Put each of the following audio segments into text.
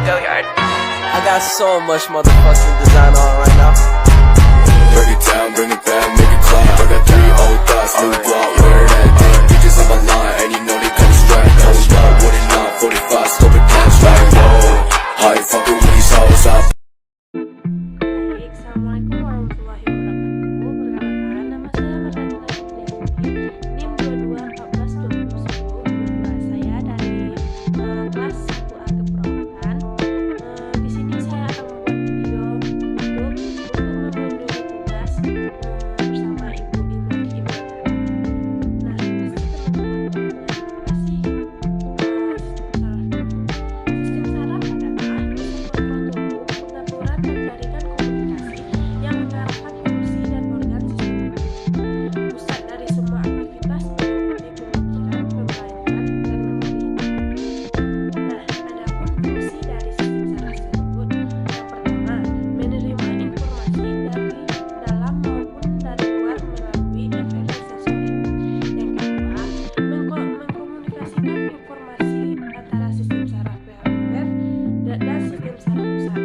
Go yard. I got so much motherfucking design on right now. Break it down, bring it back, make it clap. I got 3 old thoughts, new block, where that thing. Bitches on my line, and you know they come straight. Hold up, what it not, 45, scope it cash like, whoa. How you fucking with these hoes up? Assalamualaikum warahmatullahi wabarakatuh. Perkenalkan, nama saya Marlena Fitriani, NIM 2214201022. Saya dari kelas 1A keperawatan. Di sini saya akan membuat video untuk memenuhi tugas bersama Ibu Ilmi. Nah, pasti teman-teman sistem saraf adalah kontrol tubuh, pengaturan dan jaringan komunikasi yang mengarahkan fungsi dan organ sistem tubuh. Pusat dari semua aktivitas meliputi pemikiran, pembelajaran, dan memori. Nah, adapun fungsi dari sistem saraf tersebut, yang pertama, menerima informasi dari dalam maupun dari luar melalui efek sensorik. Yang kedua, mengkomunikasikan informasi antara sistem saraf perifer dan sistem saraf pusat.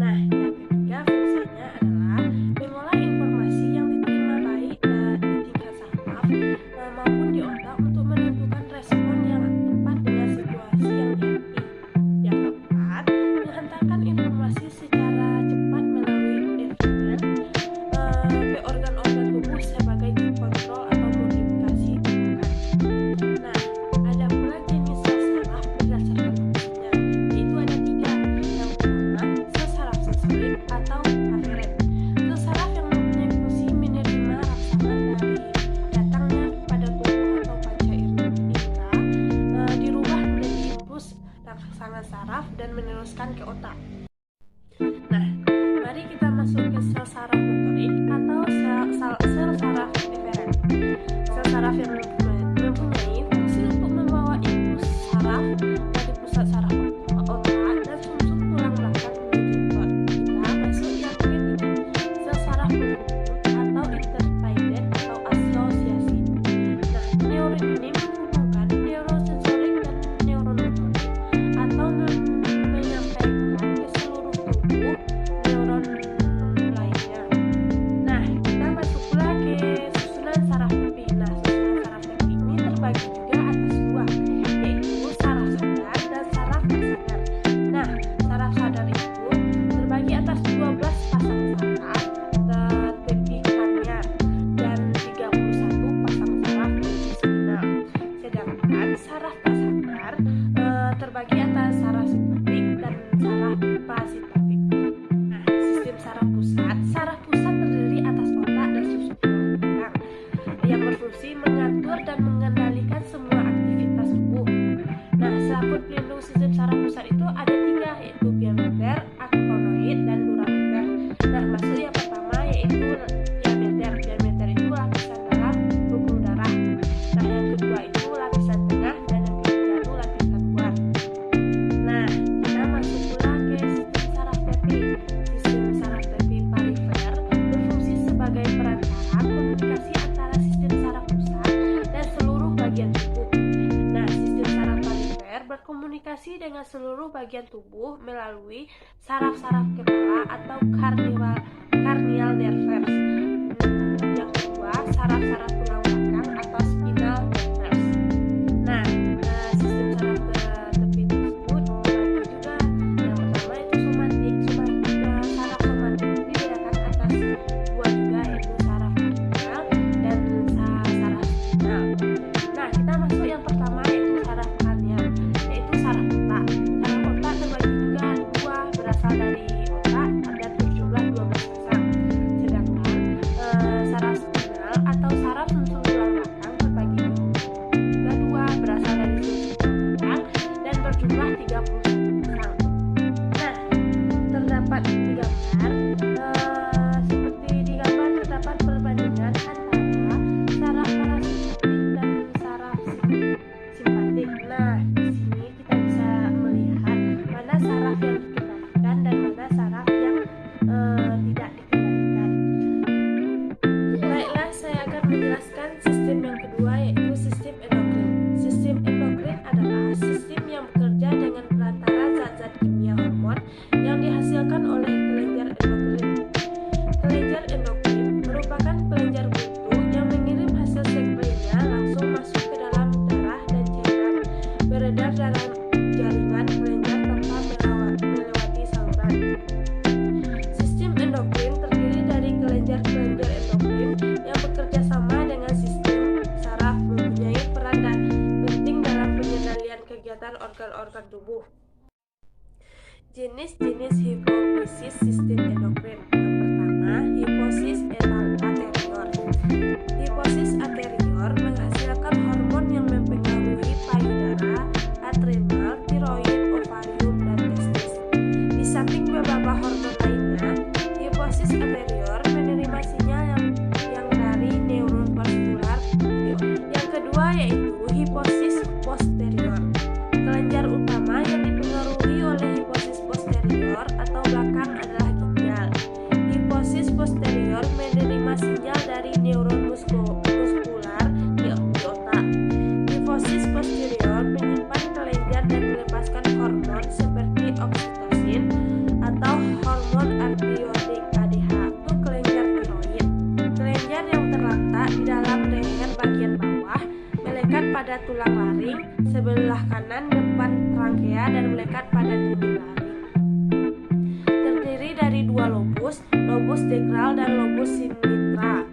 Nah, yang ketiga fungsinya adalah mengolah informasi yang diterima baik di tingkat saraf maupun di otak untuk menentukan respon yang tepat dengan situasi yang dihadapi. Yang keempat, menghantarkan informasi secara cepat melalui eferen ke organ-organ tubuh sebagai kontrol atau modifikasi tindakan. Nah, ada pula jenis sel saraf berdasarkan fungsinya, yaitu ada 3. Yang pertama, sel saraf sensorik atau aferen. Sel saraf yang mempunyai fungsi menerima rangsangan dari datangnya pada tubuh atau panca indera dirubah menjadi impuls rangsangan saraf dan meneruskan ke otak. Nah, mari kita masuk ke sel saraf motorik atau sel saraf eferen. Sel saraf yang mempunyai fungsi untuk membawa impuls saraf dari pusat saraf otak dan sumsum tulang belakang menuju otot. Kita masuk yang ketiga, sel saraf penghubung atau interpyramid atau asosiasi. Nah, neuron ini menghubungkan neurosensorik dan neuromotorik atau menyampaikan ke seluruh tubuh neuron lainnya. Nah, kita masuk pula ke susunan saraf tepi. Nah, susunan saraf tepi ini terbagi juga atas 2, yaitu saraf sadar dan saraf tak sadar. Nah, saraf sadar itu terbagi atas 12 pasang saraf tepi kranial dan 31 pasang saraf tepi spinal. Sedangkan saraf tak sadar terbagi atas saraf simpatik dan saraf parasimpatik. Nah, sistem saraf pusat. Saraf pusat terdiri atas otak dan susu tulang belakang yang berfungsi mengatur dan mengendalikan semua aktivitas tubuh. Nah, selaput pelindung sistem saraf pusat itu ada 3, yaitu pia-meter, akronoid, dan durameter. Nah, masuk yang pertama yaitu pia-meter. Pia-meter itu lapisan dalam pembuluh darah. Nah, yang kedua itu lapisan tengah, dan yang ketiga itu lapisan luar. Nah, kita masuk pula ke sistem saraf tepi. Sistem saraf tepi perifer berfungsi sebagai perantara komunikasi antara sistem saraf pusat dan seluruh bagian tubuh. Nah, sistem saraf perifer berkomunikasi dengan seluruh bagian tubuh melalui saraf-saraf kepala atau cranial nerves. Yang kedua, saraf-saraf tulang belakang atau spinal nerves. Nah, sistem saraf tepi tersebut dibagi juga. Yang pertama itu somatik. Saraf somatik itu dibedakan atas 2 juga, yaitu saraf cranial dan saraf spinal. Nah, kita masuk yang pertama yaitu saraf cranial, yaitu saraf otak. Saraf otak terbagi juga 2, berasal dari otak dan berjumlah 12 pasang. Sedangkan saraf spinal atau saraf sumsum tulang belakang terbagi juga 2, berasal dari sumsum tulang belakang dan berjumlah 31 pasang. Nah, terdapat di gambar seperti di gambar terdapat perbandingan antara saraf parasimpatik dan saraf simpatik. Nah, di sini kita bisa melihat mana saraf yang dikendalikan dan mana saraf yang tidak dikendalikan. Baiklah, saya akan menjelaskan sistem yang kedua, yaitu sistem endokrin. Sistem endokrin adalah sistem yang bekerja dengan perantara hormon yang dihasilkan oleh kelenjar endokrin. Kelenjar endokrin merupakan kelenjar buntu yang mengirim hasil sekrenya langsung masuk ke dalam darah dan cairan, beredar dalam jaringan kelenjar tanpa melewati saluran. Sistem endokrin terdiri dari kelenjar-kelenjar endokrin yang bekerja sama dengan sistem saraf, mempunyai peran penting dalam pengendalian kegiatan organ-organ tubuh. Jenis-jenis hipofisis sistem endokrin. Yang pertama, hipofisis anterior. Hipofisis anterior menghasilkan hormon yang mempengaruhi payudara, adrenal, tiroid, ovarium, dan testis. Di samping beberapa hormon lainnya, hipofisis anterior menerima sinyal yang dari neuron vaskular. Yang kedua yaitu hipofisis posterior. Kelenjar utama yang dipengaruhi oleh hipofisis posterior atau belakang adalah ginjal. Hipofisis posterior menerima sinyal dari neuron muskular di otak. Hipofisis posterior menyimpan kelenjar dan melepaskan hormon seperti oksitosin atau hormon antibiotik ADH untuk kelenjar tiroid. Kelenjar yang terletak di dalam leher bagian bawah, melekat pada tulang laring sebelah kanan depan trankea dan melekat pada dinding laring. Terdiri dari dua lobus, lobus dekral dan lobus sinitra.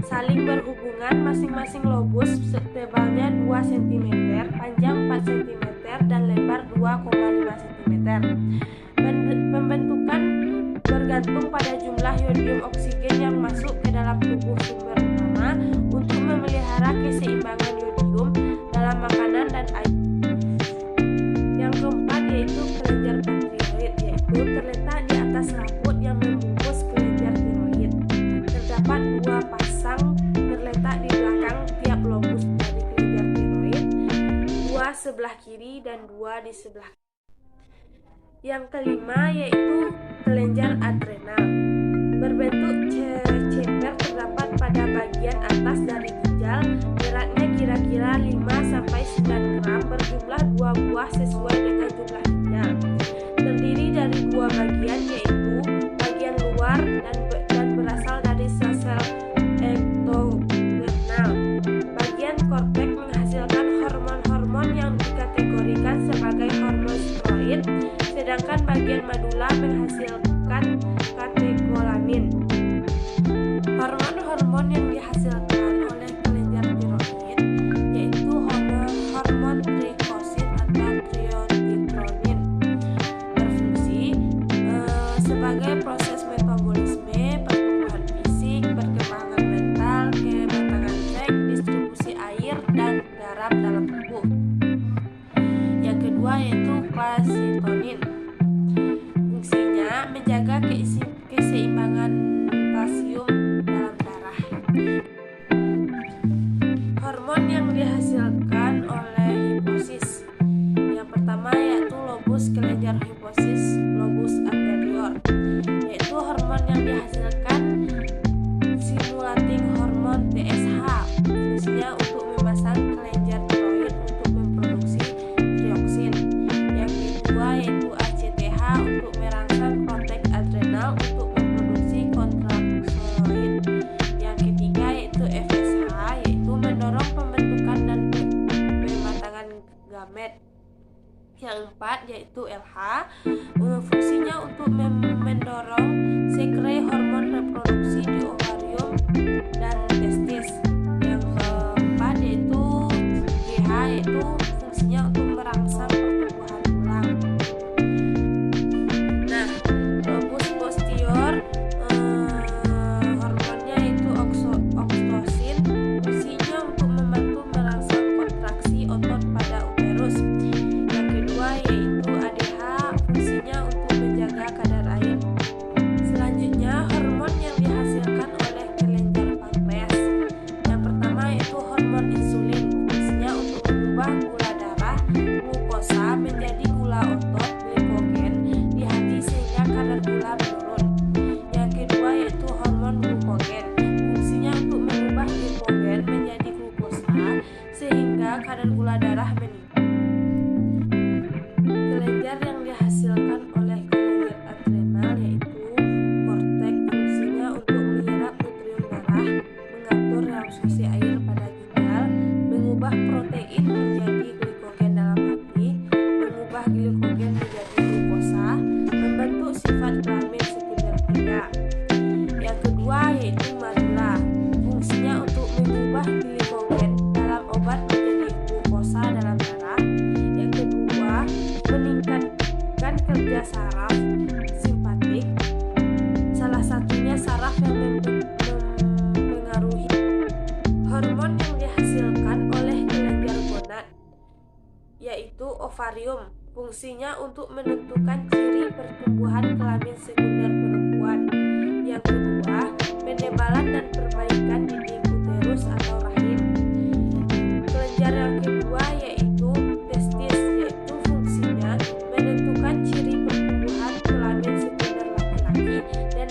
Saling berhubungan, masing-masing lobus tebalnya 2 cm, panjang 4 cm, dan lebar 2,5 cm. Pembentukan bergantung pada jumlah yodium oksigen yang masuk ke dalam tubuh sumber utama untuk memelihara keseimbangan yodium dalam makanan dan air. Yang keempat yaitu kelenjar pankreatit, yaitu terletak di atas rambut yang membungkus kelenjar tiroid. Terdapat 2 pasang terletak di belakang tiap lobus dari kelenjar tiroid, 2 sebelah kiri dan 2 di sebelah kanan. Yang kelima yaitu kelenjar adrenal. Berbentuk ceper terdapat pada bagian atas dari ginjal, beratnya kira-kira 5-9 gram, berjumlah 2 buah sesuai dengan jumlah ginjal. Terdiri dari 2 bagian yaitu bagian luar dan berasal dari sel-sel ektodernal. Bagian korteks menghasilkan hormon-hormon yang dikategorikan sebagai hormon steroid, sedangkan bagian madula menghasilkan katekolamin. Hormon-hormon yang dihasilkan oleh kelenjar tiroid yaitu hormon trikosin atau triotitronin, berfungsi sebagai proses metabolisme, pertumbuhan fisik, perkembangan mental, kematangan seks, distribusi air dan garam dalam tubuh. Yang kedua yaitu kalsitonin. Fungsinya menjaga keseimbangan kalsium dalam darah. Hormon yang dihasilkan oleh hipofisis. Yang pertama yaitu lobus kelenjar hipofisis, lobus anterior, yaitu hormon yang dihasilkan stimulating hormon TSH. Fungsinya untuk memasang kelenjar tiroid untuk memproduksi trioksin. Yang kedua yaitu ACTH untuk merangsang korteks adrenal untuk memproduksi kontraktoid. Yang ketiga yaitu FSH, yaitu mendorong pembentukan dan pematangan gamet. Yang keempat yaitu LH, fungsinya untuk mendorong sekre hormon reproduksi di ovarium dan testis. Yang keempat yaitu GH, yaitu fungsinya untuk merangsang pertumbuhan tulang. Nah, lobus posterior hormonnya itu oksitosin, fungsinya untuk membantu merangsang kontraksi otot pada uterus. Yang kedua yaitu ADH, fungsinya untuk menjaga kadar air. Selanjutnya hormon yang dihasilkan oleh kelenjar pankreas. Yang pertama yaitu hormon insulin, fungsinya untuk mengubah gula darah glukosa menjadi gula otot glikogen di hati sehingga kadar gula menurun. Yang kedua yaitu hormon glukogen, fungsinya untuk mengubah glikogen menjadi glukosa sehingga kadar gula darah meningkat. Kelenjar yang dihasilkan oleh kelenjar kinerja saraf simpatik, salah satunya saraf yang mempengaruhi hormon yang dihasilkan oleh kelenjar gonad, yaitu ovarium. Fungsinya untuk menentukan ciri pertumbuhan kelamin sekunder perempuan. Yang kedua, penebalan dan perbaikan dinding uterus atau rahim. Kelenjar yang kedua yaitu testis, yaitu fungsinya menentukan ciri pertumbuhan kelamin sekunder laki-laki dan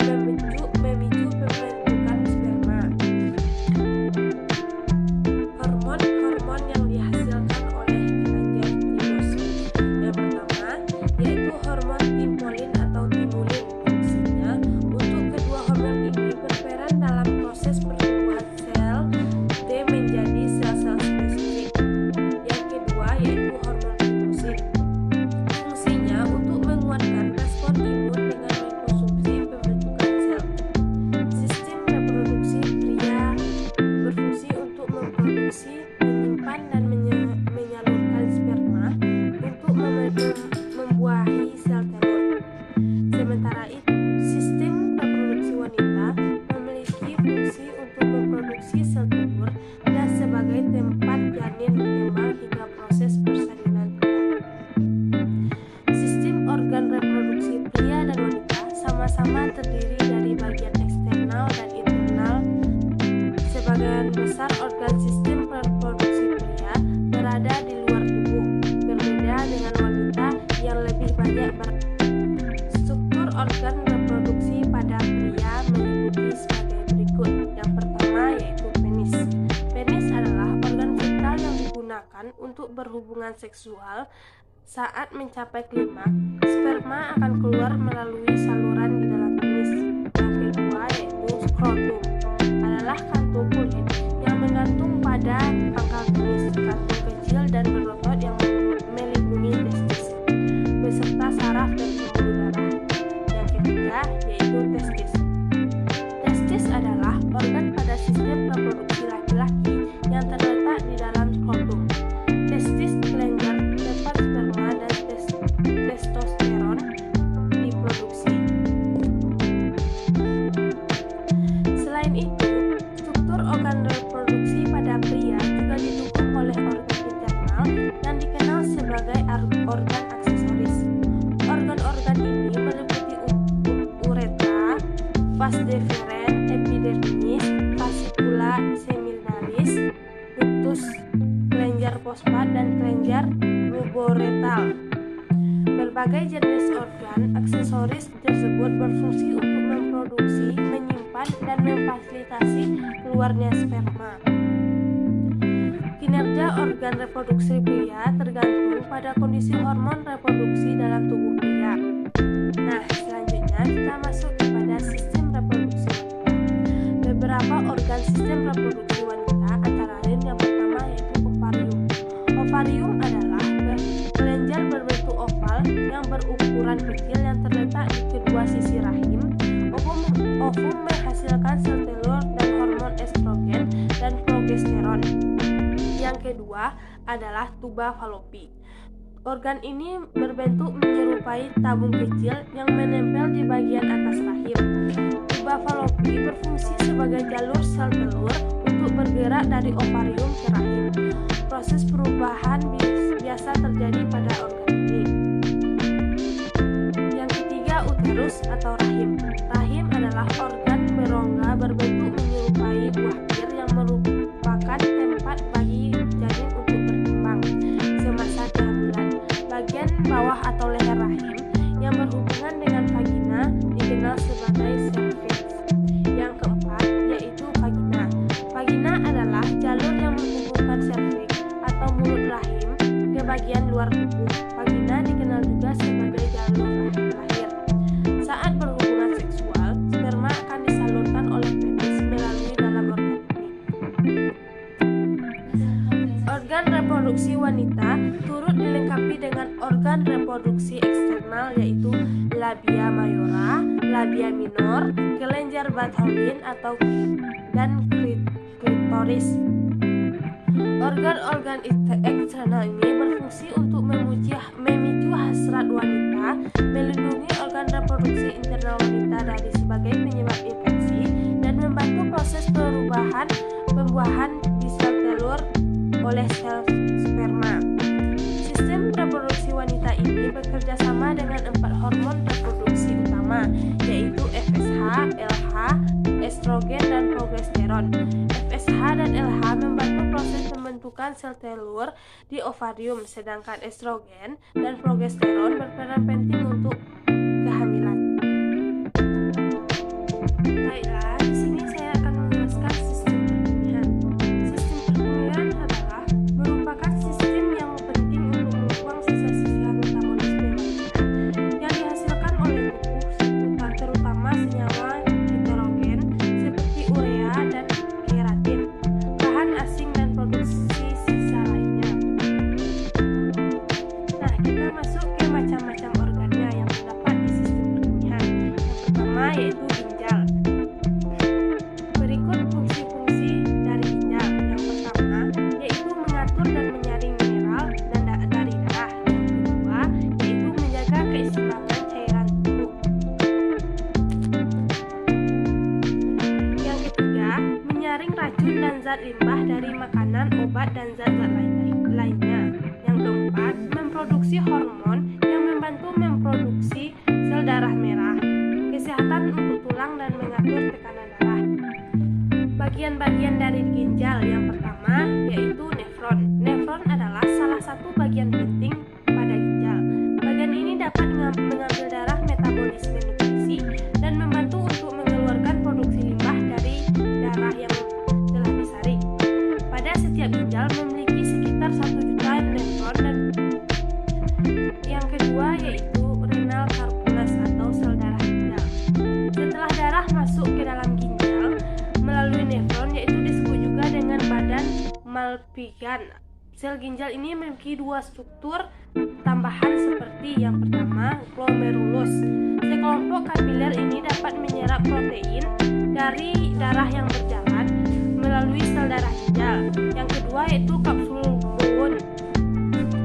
memicu pembentukan sperma. Hormon-hormon yang dihasilkan oleh kelenjar tirosid. Yang pertama yaitu hormon timpolin atau timulin. Fungsinya untuk kedua hormon ini berperan dalam proses pertumbuhan sel T menjadi sel-sel spesifik. Yang kedua yaitu hormon timosin. Fungsinya untuk menguatkan respon imun dengan mengkonsumsi pembentukan sel. Sistem reproduksi pria berfungsi untuk memproduksi, menyimpan dan menyalurkan sperma untuk membuahi sel telur. Sementara itu, sistem reproduksi wanita memiliki fungsi untuk memproduksi sel telur dan sebagai tempat janin berkembang hingga proses persalinan telur. Sistem organ reproduksi pria dan wanita sama-sama terdiri dari bagian eksternal dan internal. Sebagian besar organ sistem reproduksi pria berada di luar tubuh, berbeda dengan wanita yang lebih banyak struktur organ reproduksi pada pria meliputi sebagai berikut. Yang pertama yaitu penis. Penis adalah organ vital yang digunakan untuk berhubungan seksual. Saat mencapai klimaks, sperma akan keluar melalui saluran di dalam penis. Yang kedua yaitu skrotum, adalah kantung kulit yang menggantung pada pangkal penis, kantung kecil dan berotot yang melindungi testis, beserta saraf dan pembuluh darah. Yang ketiga yaitu testis. Testis adalah organ pada sistem reproduksi laki-laki yang terletak di dalam skrotum. Testis kelenjar tempat sperma dan testosteron diproduksi. Selain itu, struktur organ reproduksi pada pria juga didukung oleh organ internal yang dikenal sebagai organ aksesoris. Organ-organ ini meliputi uretra, vas deferens, epidermis, fascicula seminalis, ductus, kelenjar fosfat dan kelenjar ruboretal. Berbagai jenis organ aksesoris tersebut berfungsi untuk memproduksi, menyimpan, dan memfasilitasi keluarnya sperma. Kinerja organ reproduksi pria tergantung pada kondisi hormon reproduksi dalam tubuh pria. Nah, selanjutnya kita masuk kepada sistem reproduksi wanita. Beberapa organ sistem reproduksi wanita antara lain yang pertama yaitu ovarium. Ovarium adalah kelenjar berbentuk oval yang berukuran kecil yang terletak di kedua sisi rahim. Ovum menghasilkan sel telur dan hormon estrogen dan progesteron. Yang kedua adalah tuba fallopi. Organ ini berbentuk menyerupai tabung kecil yang menempel di bagian atas rahim. Tuba fallopi berfungsi sebagai jalur sel telur untuk bergerak dari ovarium ke rahim. Proses perubahan biasa terjadi pada organ ini. Yang ketiga, uterus atau rahim. Rahim adalah organ berongga berbentuk menyerupai buah pir yang merupakan tempat bagi janin untuk berkembang semasa kehamilan. Bagian bawah atau leher rahim yang berhubungan dengan vagina dikenal sebagai cervix. Yang keempat yaitu vagina. Vagina adalah jalur yang menghubungkan cervix atau mulut rahim ke bagian luar tubuh. Vagina dikenal juga sebagai jalur rahim lahir. Saat berhubungan seksual, sperma akan disalurkan oleh penis melalui dalam organ ini. Organ reproduksi wanita turut dilengkapi dengan organ reproduksi eksternal yaitu labia mayora, labia minor, kelenjar Bartholin dan klitoris. Organ-organ eksternal ini berfungsi untuk memicu hasrat wanita ini bekerja sama dengan 4 hormon reproduksi utama, yaitu FSH, LH, estrogen, dan progesteron. FSH dan LH membantu proses pembentukan sel telur di ovarium, sedangkan estrogen dan progesteron berperan penting untuk kehamilan. Baiklah, di sini saya akan menjelaskan sistem perkemihan. Sistem perkemihan adalah merupakan sistem yang penting untuk membuang sisa-sisa metabolisme manusia yang dihasilkan oleh tubuh, terutama senyawa heterogen seperti urea dan keratin, bahan asing dan produksi sisa lainnya. Nah, kita masuk ke macam-macam organnya yang terdapat di sistem perkemihan. Yang pertama yaitu ginjal. Berikut fungsi-fungsi dari ginjal. Yang pertama yaitu mengatur dan menyaring mineral dan dari darah. Yang kedua yaitu menjaga keseimbangan cairan tubuh. Yang ketiga, menyaring racun dan zat limbah dari makanan, obat, dan zat-zat lainnya. Yang keempat, memproduksi hormon yang membantu memproduksi sel darah merah, kesehatan untuk tulang, dan mengatur tekanan darah. Bagian-bagian dari ginjal yang pertama yaitu nefron. Nefron adalah salah satu bagian penting pada ginjal. Bagian ini dapat mengambil darah metabolisme nutrisi dan membantu untuk mengeluarkan produksi limbah dari darah yang telah disaring. Pada setiap ginjal memiliki sekitar 1 juta nefron. Dan yang kedua yaitu renal calculus atau sel darah ginjal. Setelah darah masuk ke dalam ginjal melalui nefron, yaitu disebut juga dengan badan Malpighian. Sel ginjal ini memiliki 2 struktur tambahan seperti yang pertama glomerulus. Sekelompok kapiler ini dapat menyerap protein dari darah yang berjalan melalui sel darah ginjal. Yang kedua yaitu kapsul Bowon,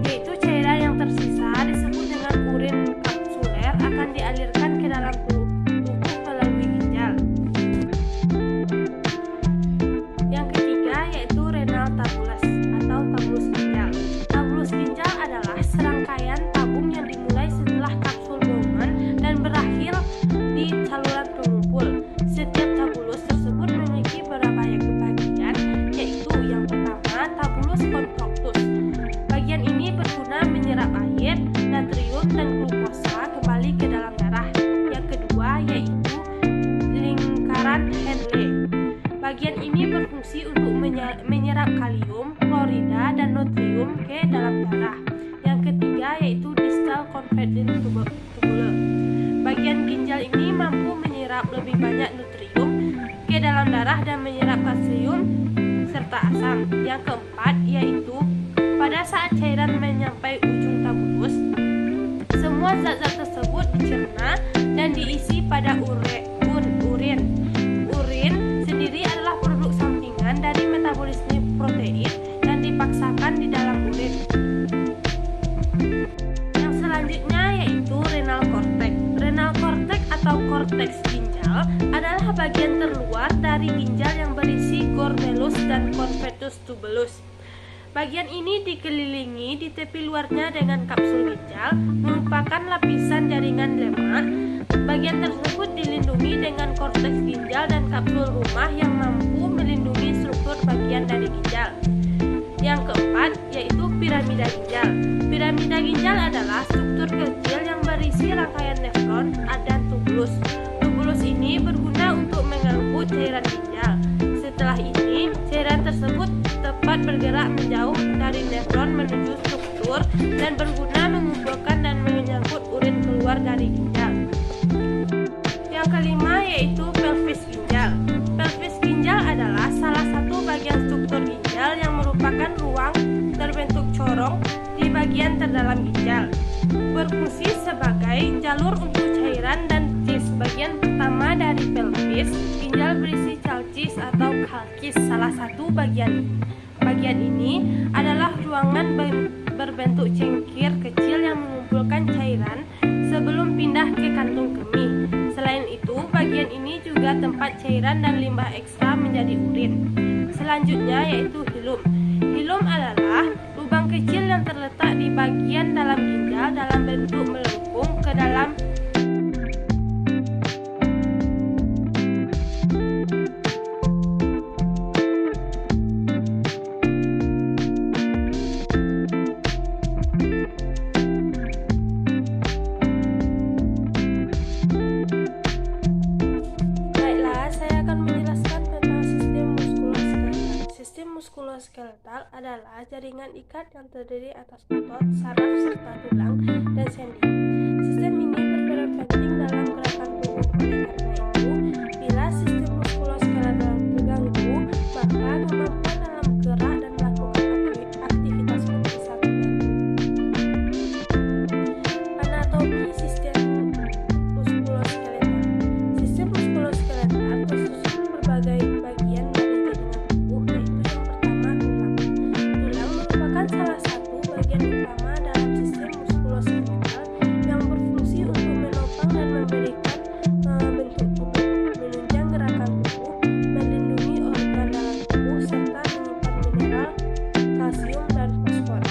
yaitu cairan yang tersisa disebut dengan urin kapsuler akan dialirkan ke dalam tubuh melalui ginjal. Yang ketiga yaitu renal tabulus atau tabulus ginjal. Tabulus ginjal adalah serangkaian tabung yang dimulai setelah kapsul Bowman dan berakhir di saluran pengumpul. Setiap tabulus tersebut memiliki beberapa bagian, yaitu yang pertama tabulus conductus. Bagian ini berguna menyerap air, natrium, dan glukosa kembali ke dalam darah. Yang kedua yaitu lingkaran Henle. Bagian ini berfungsi untuk menyerap kalium, klorida, dan natrium ke dalam darah. Yang ketiga yaitu distal converting tubule. Bagian ginjal ini mampu menyerap lebih banyak nutrium ke dalam darah dan menyerap kalsium serta asam. Yang keempat yaitu pada saat cairan menyampai ujung tabulus, semua zat-zat tersebut dicerna dan diisi pada urin. Urin sendiri adalah produk sampingan dari metabolisme protein dan dipaksakan di dalam urin. Yang selanjutnya yaitu renal cortex. Renal cortex atau korteks ginjal adalah bagian terluar dari ginjal yang berisi glomerulus dan convolutus tubulus. Bagian ini dikelilingi di tepi luarnya dengan kapsul ginjal, merupakan lapisan jaringan lemak. Bagian tersebut dilindungi dengan korteks ginjal dan kapsul rumah yang mampu melindungi struktur bagian dari ginjal. Yang keempat yaitu piramida ginjal. Piramida ginjal adalah struktur kecil yang berisi rangkaian nefron dan tubulus. Tubulus ini berguna untuk mengangkut cairan ginjal. Setelah ini, cairan tersebut tepat bergerak menjauh dari nefron menuju struktur dan berguna mengumpulkan dan menyangkut urin keluar dari ginjal. Yang kelima yaitu pelvis ginjal. Pelvis ginjal adalah salah satu bagian struktur ginjal yang merupakan ruang terbentuk corong di bagian terdalam ginjal. Berfungsi sebagai jalur untuk cairan dan cis. Bagian pertama dari pelvis ginjal berisi calcis atau kalkis. Salah satu bagian ini adalah ruangan berbentuk cengkir kecil yang mengumpulkan cairan sebelum pindah ke kantung kemih. Selain itu, bagian ini juga tempat cairan dan limbah ekstra menjadi urin. Selanjutnya yaitu hilum. Hilum adalah lubang kecil yang terletak di bagian dalam ginjal dalam bentuk melengkung ke dalam muskuloskeletal adalah jaringan ikat yang terdiri atas otot, saraf, serta tulang dan sendi. Sistem ini berperan penting dalam gerakan tubuh. Oleh karena itu, bila sistem muskuloskeletal terganggu, maka kemampuan dalam gerak dan melakukan aktivitas pun bisa terganggu. Anatomi sistem muskuloskeletal. Sistem muskuloskeletal tersusun berbagai bagian dari jaringan tubuh, yaitu yang pertama tulang. Tulang merupakan salah satu bagian utama dalam sistem muskuloskeletal yang berfungsi untuk menopang dan memberikan bentuk tubuh, menunjang gerakan tubuh, melindungi organ dalam tubuh, serta menyimpan mineral, kalsium, dan fosfor.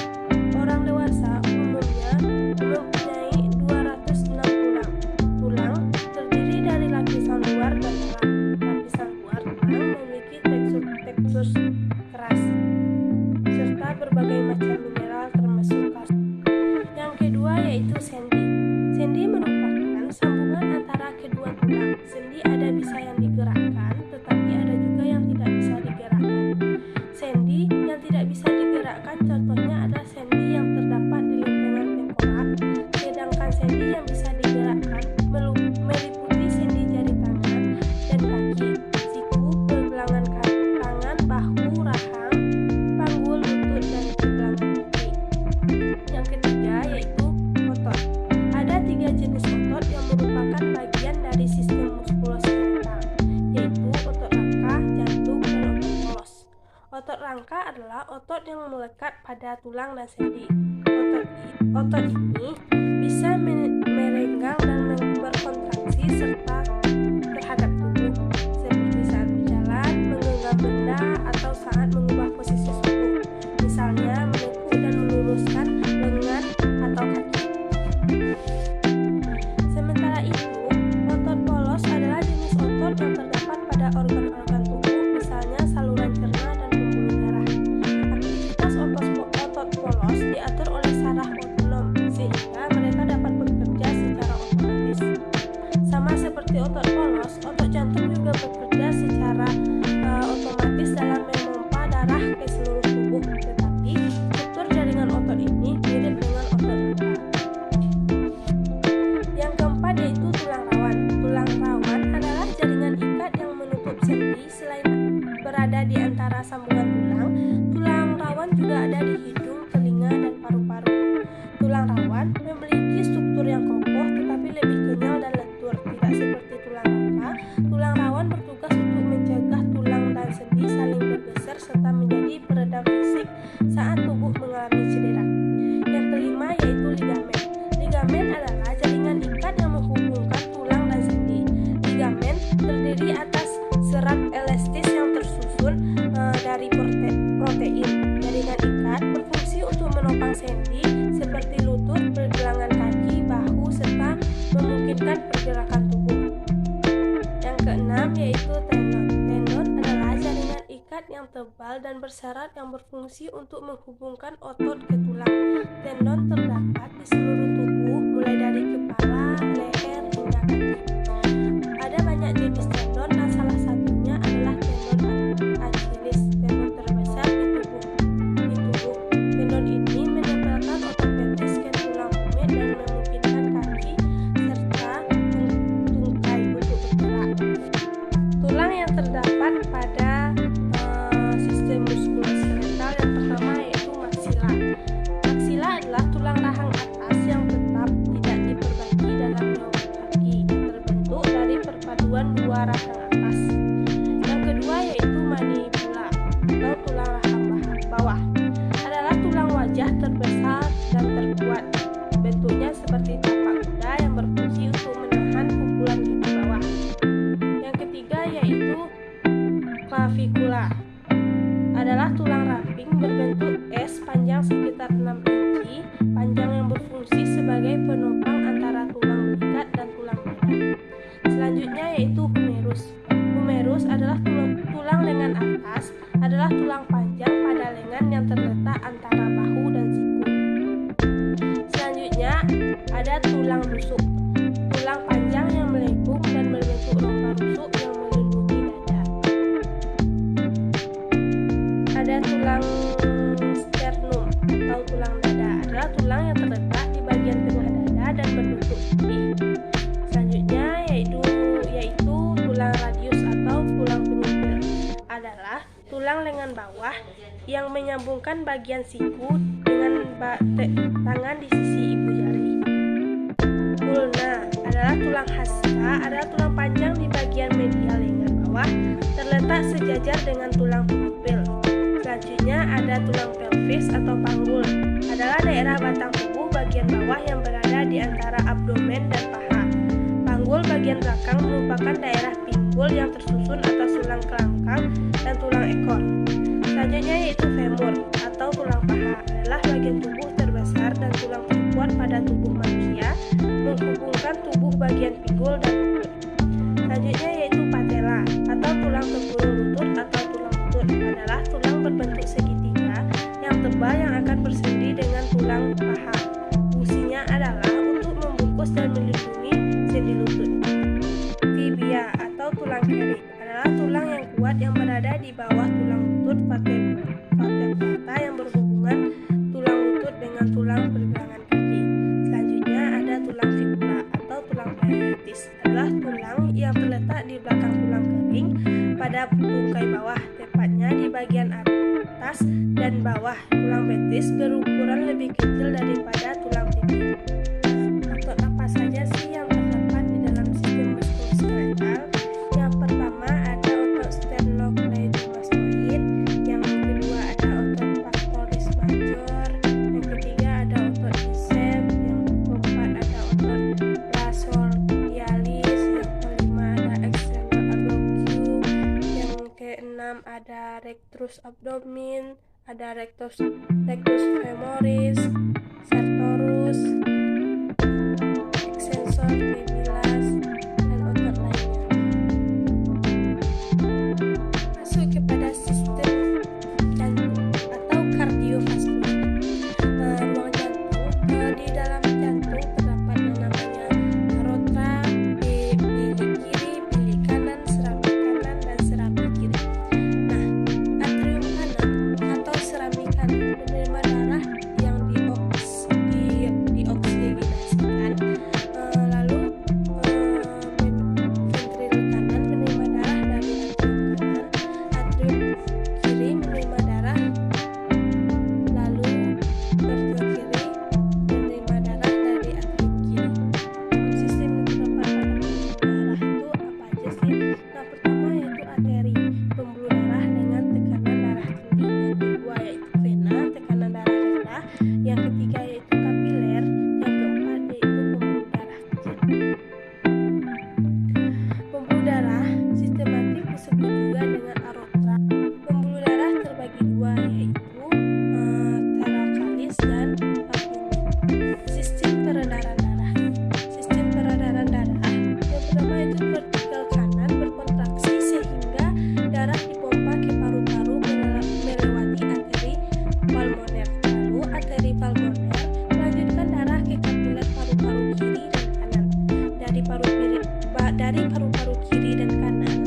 Orang dewasa umumnya mempunyai 206 tulang. Tulang terdiri dari lapisan luar dan dalam. Lapisan luar tulang memiliki tekstur keras serta berbagai macam mineral termasuk kalsium. Yang kedua yaitu sendi. Sendi merupakan sambungan antara kedua tulang. Sendi ada bisa yang digerakkan, tetapi ada juga yang tidak bisa digerakkan. Sendi yang tidak bisa digerakkan contohnya adalah sendi yang terdapat di lempengan tengkorak, sedangkan sendi yang bisa digerakkan meliputi sendi jari tangan dan kaki, siku, pergelangan tangan, bahu, rahang, panggul, lutut, dan pergelangan kaki. Yang ketiga yaitu otot. Ada 3 jenis otot yang merupakan bagian dari sistem muskuloskeletal, yaitu otot rangka, jantung, dan otot polos. Otot rangka adalah otot yang melekat pada tulang dan sendi. Otot ini bisa merenggang dan berkontraksi serta terhadap tubuh, seperti saat berjalan, menggenggam benda, atau saat mengubah posisi tubuh, misalnya menekuk dan meluruskan lengan atau kaki. Sementara itu, otot polos adalah jenis otot yang terdapat pada organ-organ tubuh, misalnya saluran cerna dan pembuluh darah. Aktivitas otot polos diatur oleh saraf otonom, sehingga mereka dapat bekerja secara otomatis. Sama seperti otot polos, otot jantung juga bekerja secara otomatis dalam memompa darah ke seluruh tubuh, tetapi struktur jaringan otot ini mirip dengan otot rangka. Yang keempat yaitu tulang rawan. Tulang rawan adalah jaringan ikat yang menutup sendi. Selain berada di antara sambungan tulang, tulang rawan juga ada di hidung, telinga, dan paru-paru. Tulang rawan memiliki struktur yang kokoh tetapi lebih kenyal dan lentur. Tidak seperti tulang rangka, tulang rawan bertugas untuk mencegah tulang dan sendi saling bergeser serta menjadi peredam fisik saat tubuh mengalami cedera. Yang kelima yaitu ligamen. Ligamen adalah jaringan ikat yang menghubungkan tulang dan sendi. Ligamen terdiri atas serat elastis yang tersusun dari protein. Jaringan ikat berfungsi untuk menopang sendi seperti lutut, pergelangan kaki, bahu, serta memungkinkan pergerakan tubuh. Yang keenam yaitu tendon. Tendon adalah jaringan ikat yang tebal dan berserat yang berfungsi untuk menghubungkan otot ke tulang. Tendon terdapat di seluruh tubuh, mulai dari kepala, leher, hingga kaki. Ada banyak jenis tendon dan salah satunya adalah tendon Achilles, tendon terbesar di tubuh. Tendon ini menempelkan otot petis ke tulang rumit dan memungkinkan kaki serta tungkai untuk bergerak. Tulang yang terdapat pada sistem muskuloskeletal yang pertama yaitu maksila. Maksila adalah tulang rahang atas yang tetap tidak diperbagi dalam lubang kaki, terbentuk dari perpaduan dua rahang atas. Yang kedua yaitu manipula atau tulang rahang bawah. Adalah tulang wajah terbesar dan terkuat. Bentuknya seperti tapak kuda yang berfungsi untuk menahan kumpulan gigi bawah. Yang ketiga yaitu tulang panjang pada lengan yang terletak antara bahu dan siku. Selanjutnya ada tulang rusuk, tulang panjang yang melengkung dan membentuk rongga rusuk yang melindungi dada. Ada tulang sternum atau tulang dada, adalah tulang yang terletak di bagian tengah dada dan berbentuk pipih. Selanjutnya yaitu tulang radius atau tulang penyempil, adalah tulang lengan bawah yang menyambungkan bagian siku dengan tangan di sisi ibu jari. Ulna adalah tulang hasta, adalah tulang panjang di bagian medial lengan bawah, terletak sejajar dengan tulang penyempil. Selanjutnya ada tulang pelvis atau panggul, adalah daerah batang tubuh bagian bawah yang berada di antara abdomen dan paha. Panggul bagian belakang merupakan daerah pinggul yang tersusun atas tulang kelangkang dan tulang ekor. Selanjutnya yaitu femur atau tulang paha, adalah bagian tubuh terbesar dan tulang terkuat pada tubuh manusia, menghubungkan tubuh bagian pinggul dan lutut. Selanjutnya yaitu patella atau tulang tempurung lutut atau tulang lutut, adalah tulang berbentuk segitiga yang tebal yang akan bersendi dengan tulang paha. Fungsinya adalah untuk membungkus dan melindungi sendi lutut. Tibia atau tulang keri, adalah tulang yang kuat yang berada di bawah tulang lutut patella yang berhubungan tulang lutut dengan tulang pergelangan kaki. Selanjutnya ada tulang fibula atau tulang betis, adalah tulang yang terletak di belakang tulang kering pada tungkai bawah, tepatnya di bagian atas dan bawah. Tulang betis berukuran lebih kecil daripada tulang fibula. Otot apa saja sih yang terdapat di dalam sistem muskuloskeletal? Yang pertama ada otot sternocleidomastoid, yang kedua ada otot pectoris major, yang ketiga ada otot bicep, yang keempat ada otot brachioradialis, yang kelima ada external abdoculum, yang keenam ada rectus abdomen, ada rectus femoris, sertorus, extensor tibialis, dan otot lainnya. Masuk kepada sistem jantung atau kardiovaskular. Ruang jantung, di dalam jantung terdapat yang namanya aorta, bilik kiri, bilik kanan, seramik kanan, dan seramik kiri. Nah, atrium kanan atau seramik kanan menerima darah yang dioksigenasikan. Lalu ventril kanan menerima darah dari atrium kanan, atrium kiri menerima darah, lalu ventril kiri menerima darah dari atrium kiri. Sistem yang terdapat pada pembuluh darah itu apa aja sih? Nah, pertama yaitu arteri, pembuluh darah dengan tekanan darah tinggi. Yang kedua yaitu vena, tekanan darah rendah. Yang ketiga yaitu kapiler. Yang keempat yaitu pembuluh darah kecil. Pembuluh darah sistematik disebut juga dengan aorta. Pembuluh darah terbagi dua, yaitu thoracalis dan abdomen. Sistem peredaran darah. Sistem peredaran darah yang pertama itu vertikal kanan berkontraksi sehingga darah dipompa ke paru-paru melewati arteri pulmoner. Lalu arteri pulmoner melanjutkan darah ke kapiler paru-paru kiri dan kanan. Dari paru-paru kiri dan kanan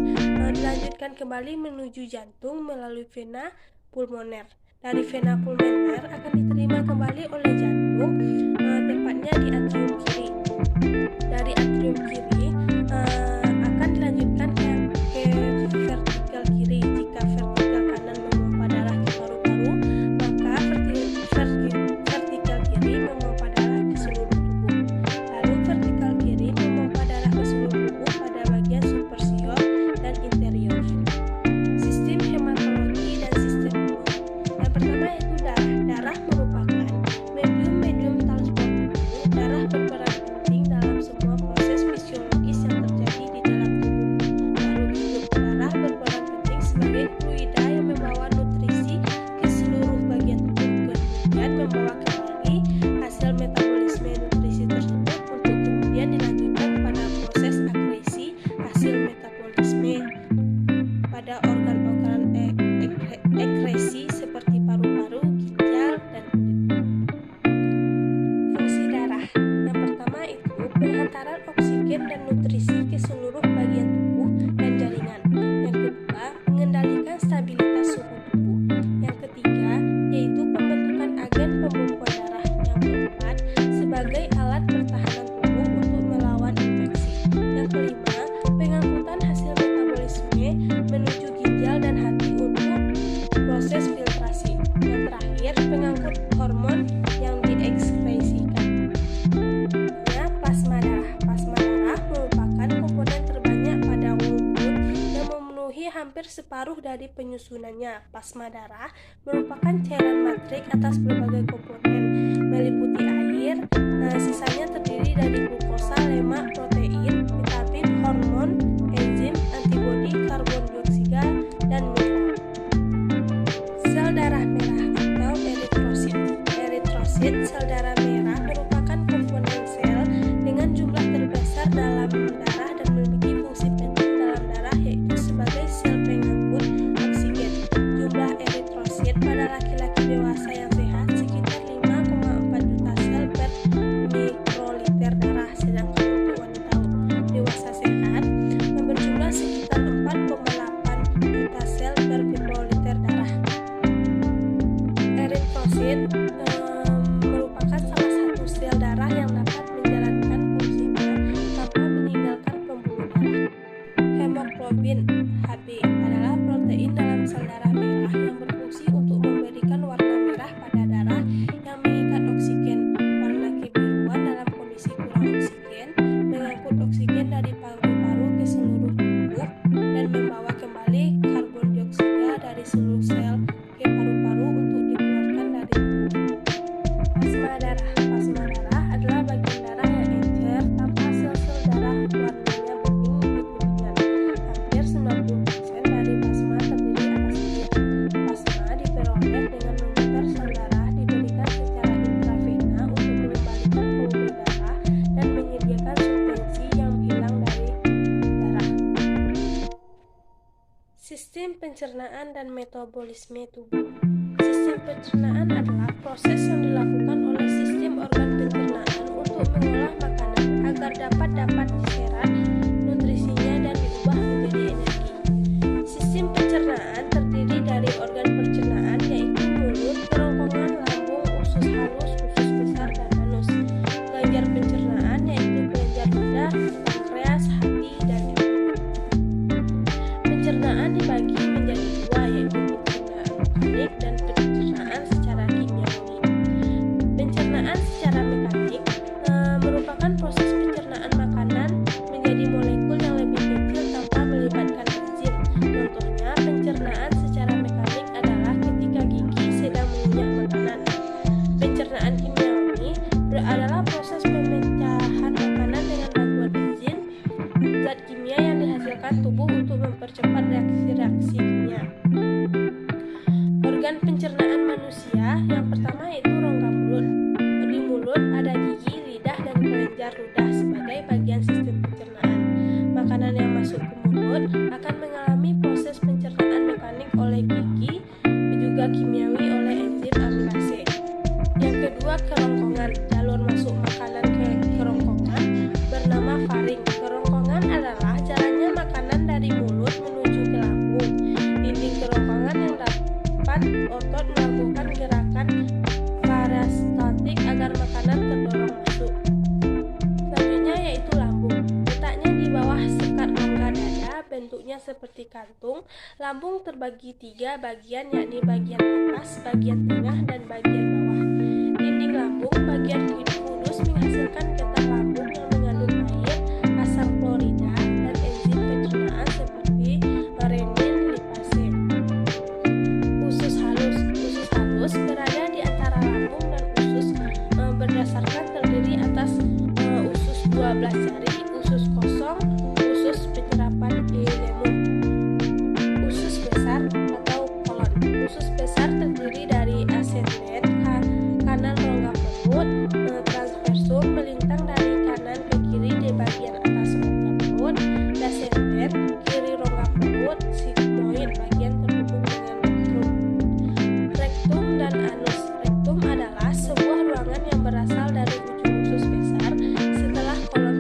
dilanjutkan kembali menuju jantung melalui vena pulmoner. Dari vena pulmoner akan diterima kembali oleh jantung, tepatnya di atrium kiri. Dari atrium kiri akan dilanjutkan ke vertikal kiri. Jika vertikal kanan memompa darah ke paru-paru, maka vertikal kiri memompa darah ke seluruh tubuh. Lalu vertikal kiri memompa darah ke seluruh tubuh pada bagian supersior dan interior. Sistem hematologi dan sistem imun. Yang pertama yaitu darah. Darah merupakan medium transport tubuh. Darah berperan pengentaran oksigen dan nutrisi ke seluruh bagian tubuh dan jaringan. Yang kedua, mengendalikan stabilitas suhu tubuh. Yang ketiga, yaitu pembentukan agen pembekuan darah. Yang keempat, sebagai alat pertahanan tubuh untuk melawan infeksi. Yang kelima, pengangkutan hasil metabolisme menuju ginjal dan hati untuk proses filtrasi. Yang terakhir, pengangkut hormon yang diekskresikan. Plasma darah. Plasma darah merupakan komponen terbanyak pada wujud yang memenuhi hampir separuh dari penyusunannya. Plasma darah merupakan cairan matrik atas berbagai komponen, meliputi air, sisanya terdiri dari glukosa, lemak, protein, vitamin, hormon, enzim, antibodi, karbon dioksida, dan mineral. Sel darah merah atau eritrosit. Eritrosit, sel darah merah merupakan komponen sel dengan jumlah terbesar dalam darah dan memiliki fungsi penting dalam darah, yaitu sebagai sel pengangkut oksigen. Jumlah eritrosit pada laki-laki dewasa yang sehat sekitar 5,4 juta sel per mikroliter darah, sedangkan untuk wanita dewasa sehat berjumlah sekitar 4,8 juta sel per mikroliter darah. Eritrosit merupakan salah satu sel darah yang dapat menjalankan fungsinya tanpa meninggalkan pembuluh darah. Hemoglobin Hb adalah protein dalam sel darah merah yang berfungsi untuk memberikan warna merah pada darah yang mengikat oksigen. Warna kebiruan dalam kondisi kurang oksigen mengangkut oksigen dari paru-paru ke seluruh tubuh dan membawa kembali karbon dioksida dari seluruh sel ke paru-paru untuk dikeluarkan dari tubuh. Plasma darah. Plasma darah adalah bagian darah yang encer tanpa sel-sel darah warnanya bening kekuningan. Hampir 90% dari plasma terdiri atas air. Plasma diperoleh dengan memutar sel darah diberikan secara intravena untuk mengembalikan volume darah dan menyediakan substansi yang hilang dari darah. Sistem pencernaan dan metabolisme tubuh. Sistem pencernaan adalah proses yang dilakukan oleh sistem organ pencernaan untuk mengolah makanan agar dapat diserap nutrisinya dan diubah menjadi energi. Sistem pencernaan terdiri dari organ pencernaan yaitu mulut, kerongkongan, lambung, usus halus, usus besar, dan anus. Kelenjar pencernaan yaitu kelenjar ludah, pankreas, hati, dan mulut. Pencernaan dibagi menjadi dua, yaitu pencernaan mekanik dan pencernaan secara kimiawi. Pencernaan secara mekanik merupakan proses pencernaan makanan menjadi molekul yang lebih kecil tanpa melibatkan enzim. Contohnya, pencernaan secara mekanik adalah ketika gigi sedang mengunyah makanan. Pencernaan kimiawi adalah proses pemecahan makanan dengan bantuan enzim, zat kimia yang dihasilkan tubuh untuk mempercepat reaksi-reaksi kimia. Organ pencernaan manusia yang pertama yaitu rongga mulut. Di mulut ada gigi, lidah, dan kelenjar ludah sebagai bagian sistem pencernaan. Makanan yang masuk ke mulut akan mengalami proses pencernaan mekanik oleh gigi, juga kimiawi oleh enzim amilase. Yang kedua, kerongkongan. Jalur masuk makanan ke kerongkongan bernama faring. Kerongkongan adalah jalannya makanan dari mulut menuju ke lambung. Dinding kerongkongan yang dapat otot melakukan gerakan parastatik agar makanan terdorong masuk. Selanjutnya yaitu lambung. Letaknya di bawah sekat rongga dada, bentuknya seperti kantung. Lambung terbagi 3 bagian, yakni bagian atas, bagian tengah, dan bagian bawah. Dinding lambung bagian kudus menghasilkan getah lambung yang mengandung air, asam klorida, dan enzim pencernaan seperti renin lipase. Usus halus. Usus halus berada di antara lambung dan usus berdasarkan terdiri atas usus 12 jari, usus kosong, usus penyerapan lemur. Usus besar atau kolon. Usus besar terdiri dari ascendent, kanan rongga perut, transversum melintang dari kanan ke kiri di bagian atas rongga perut, descendent, kiri rongga perut, sigmoid bagian terhubung dengan rektum. Rektum dan anus. Rektum adalah sebuah ruangan yang berasal dari ujung usus besar setelah kolon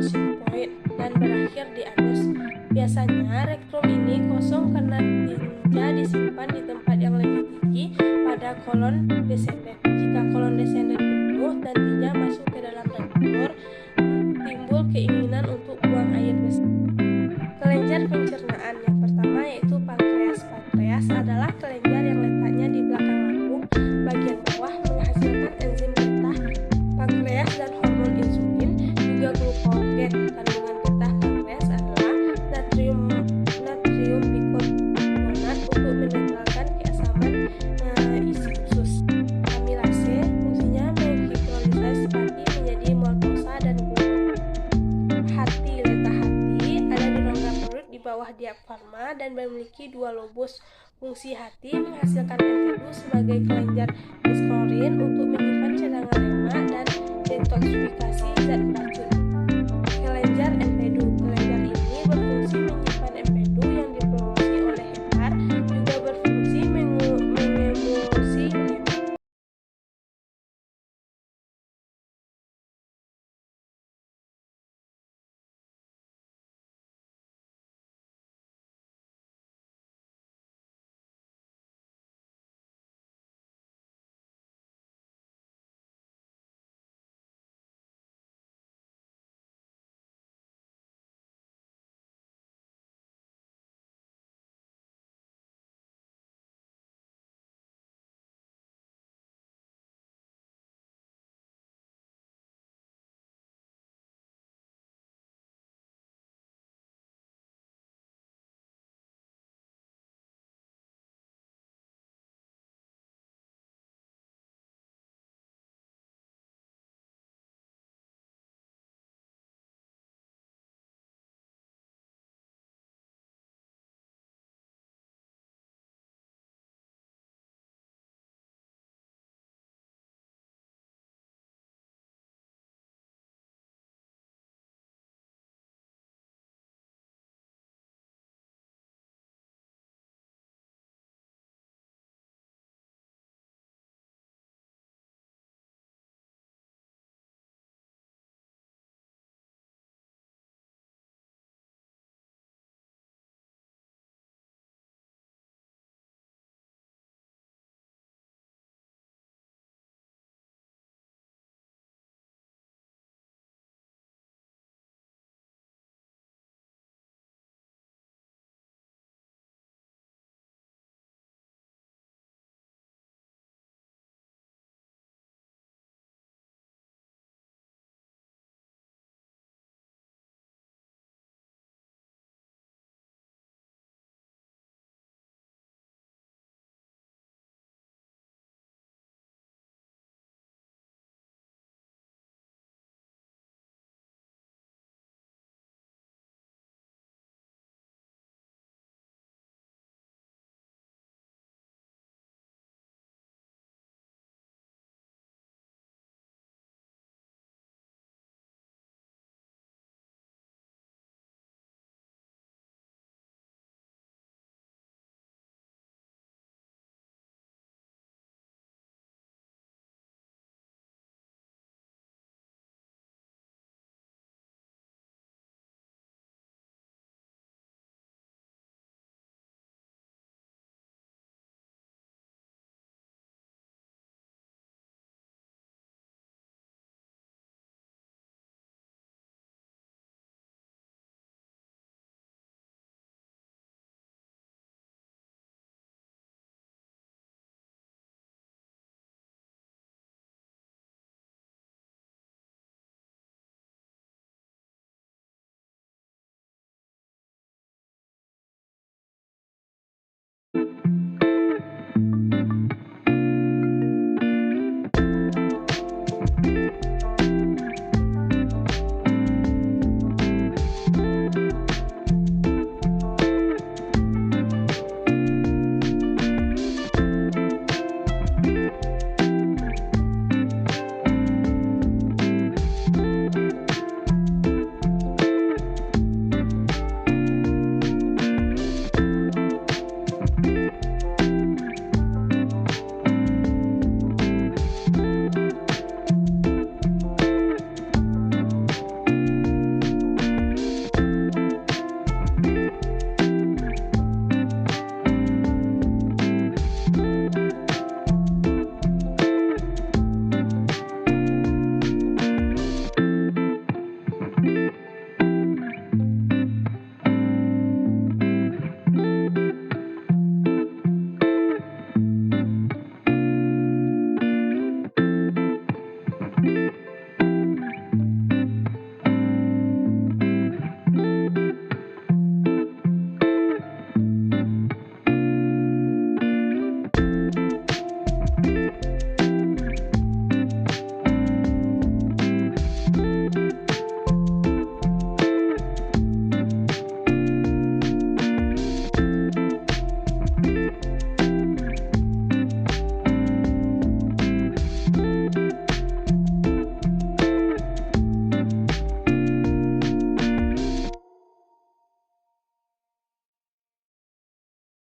kolon desenden. Jika kolon desenden penuh dan tidak masuk ke dalam reaktor, timbul keinginan untuk buang air besar. Kelenjar pencernaan yang pertama yaitu pankreas. Pankreas adalah kelenjar yang letaknya di belakang lambung bagian bawah, menghasilkan enzim getah pankreas dan hormon insulin, juga glukogen. Kandungan getah pankreas adalah natrium bikarbonat untuk menetralkan keasaman isi usus. Amilase fungsinya menghidrolisis pati menjadi maltosa dan glukosa. Hati, letak hati ada di rongga perut di bawah diafragma dan memiliki dua lobus. Fungsi hati menghasilkan empedu sebagai kelenjar diskrorin untuk menyimpan cadangan lemak dan detoksifikasi zat beracun.